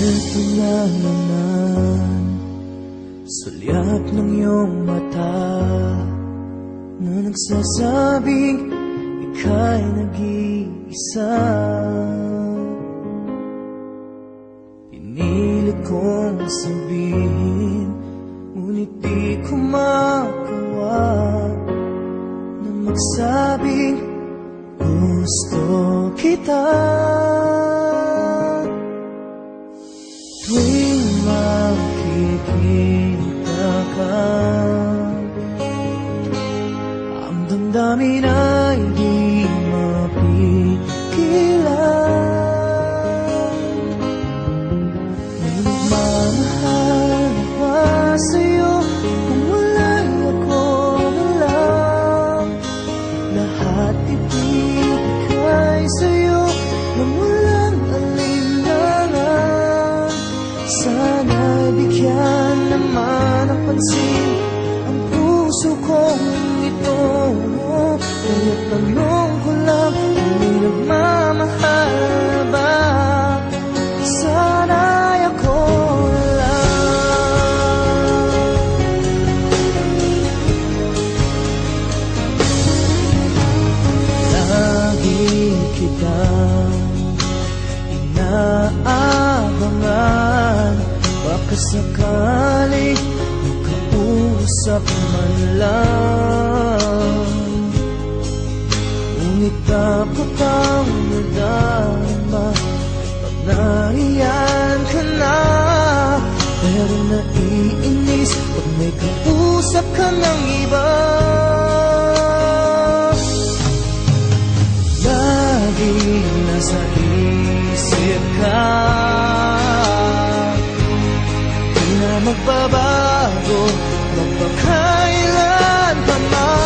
Ito na naman, sulyap ng iyong mata na nagsasabing ika'y nag-iisa. Pinilit kong sabihin, ngunit di ko magawa na magsabing gusto kita. Tuwing makikita ka, ang damdamin ay di mapigilan. May nagmamahal ba sa'yo kung wala'y ako na lang? Lahat ibigay sa'yo nang walang alinlangan. Sana'y bigyan naman ng pansin ang puso kong ito. Kaya't tanong ko lang kung may nagmamahal ba? Sana'y ako lang. Lagi kitang inaabangan, baka sakali makausap man lang. Ngunit takot ang nadama pag nariyan ka na. Pero naiinis pag may kausap ka ng iba. Lagi nasa isip ka, di na magbabago magpakailan pa man.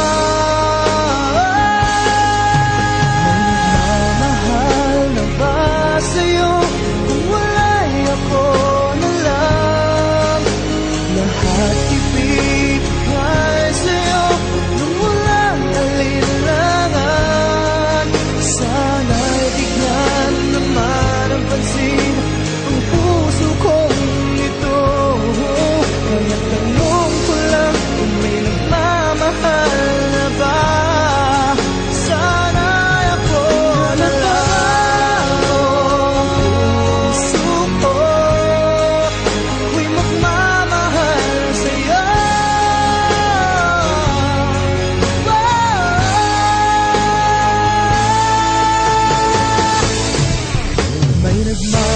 May nagmamahal na ba sa'yo kung wala'y ako na lang? Lahat ibigay sa'yo nung walang alinlangan. Sana'y bigyan naman ang pansin ang puso kong ito. Kaya tanong ko lang kung may nagmamahal na ba? Sana'y ako na lang. Puso ko, ako'y magmamahal sa'yo. May nagmamahal